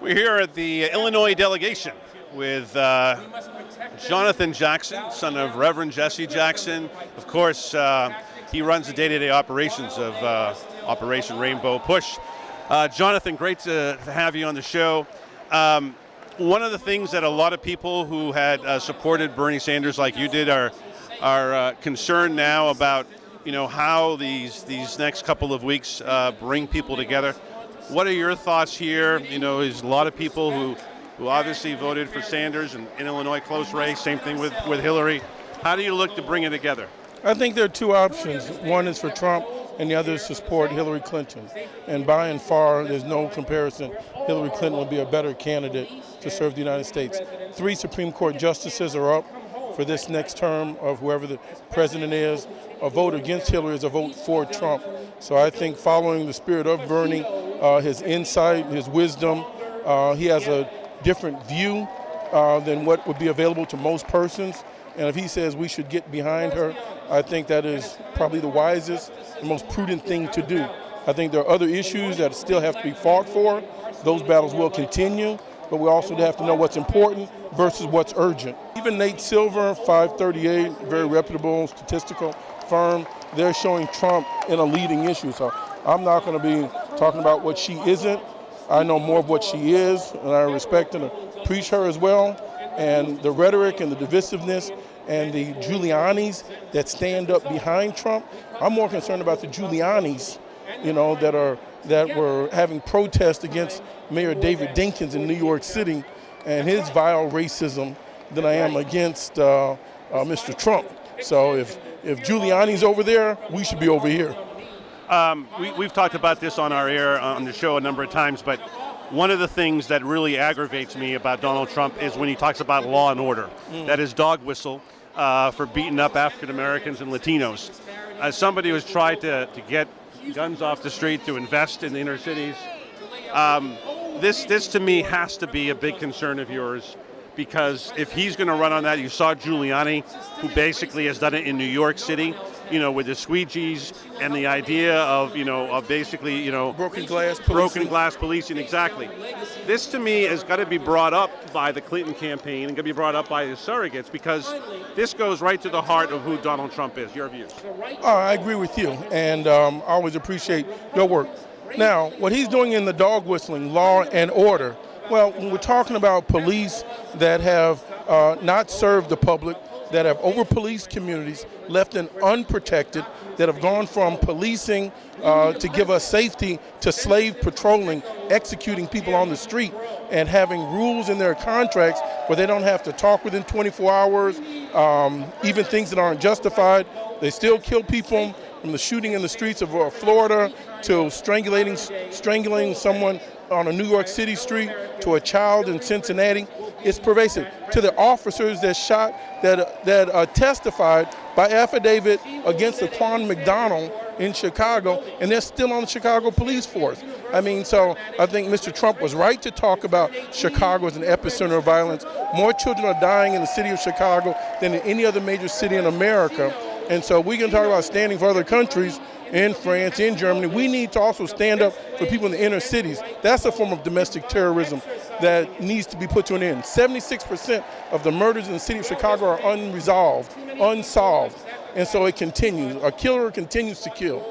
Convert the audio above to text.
We're here at the Illinois delegation with Jonathan Jackson, son of Reverend Jesse Jackson. Of course, he runs the day-to-day operations of Operation Rainbow Push. Jonathan, great to have you on the show. One of the things that a lot of people who had supported Bernie Sanders like you did are concerned now about, how these next couple of weeks bring people together. What are your thoughts here? There's a lot of people who obviously voted for Sanders in Illinois, close race, same thing with Hillary. How do you look to bring it together? I think there are two options. One is for Trump and the other is to support Hillary Clinton. And by and far, there's no comparison. Hillary Clinton would be a better candidate to serve the United States. 3 Supreme Court justices are up for this next term of whoever the president is. A vote against Hillary is a vote for Trump. So I think following the spirit of Bernie, his insight, his wisdom, he has a different view than what would be available to most persons. And if he says we should get behind her, I think that is probably the wisest and most prudent thing to do. I think there are other issues that still have to be fought for. Those battles will continue, but we also have to know what's important versus what's urgent. Even Nate Silver, 538, very reputable statistical firm, they're showing Trump in a leading issue. So I'm not going to be talking about what she isn't. I know more of what she is, and I respect and appreciate her as well. And the rhetoric and the divisiveness and the Giulianis that stand up behind Trump, I'm more concerned about the Giulianis, that were having protests against Mayor David Dinkins in New York City and his vile racism than I am against Mr. Trump. So if Giuliani's over there, we should be over here. We've talked about this on our air on the show a number of times, but one of the things that really aggravates me about Donald Trump is when he talks about law and order. That is dog whistle for beating up African Americans and Latinos. As somebody who's tried to get guns off the street, to invest in the inner cities, this to me has to be a big concern of yours, because if he's going to run on that, you saw Giuliani, who basically has done it in New York City, with the squeegees and the idea of basically, broken glass policing, exactly. This to me has got to be brought up by the Clinton campaign and got to be brought up by his surrogates, because this goes right to the heart of who Donald Trump is. Your views? I agree with you, and I always appreciate your work. Now, what he's doing in the dog whistling, law and order, well, when we're talking about police that have not served the public, that have over-policed communities, left them unprotected, that have gone from policing to give us safety to slave patrolling, executing people on the street, and having rules in their contracts where they don't have to talk within 24 hours, even things that aren't justified. They still kill people, from the shooting in the streets of Florida to strangulating someone on a New York City street, to a child in Cincinnati. It's pervasive. To the officers that testified by affidavit against Laquan McDonald in Chicago, and they're still on the Chicago police force. So I think Mr. Trump was right to talk about Chicago as an epicenter of violence. More children are dying in the city of Chicago than in any other major city in America. And so we can talk about standing for other countries in France, in Germany. We need to also stand up for people in the inner cities. That's a form of domestic terrorism that needs to be put to an end. 76% of the murders in the city of Chicago are unsolved. And so it continues. A killer continues to kill.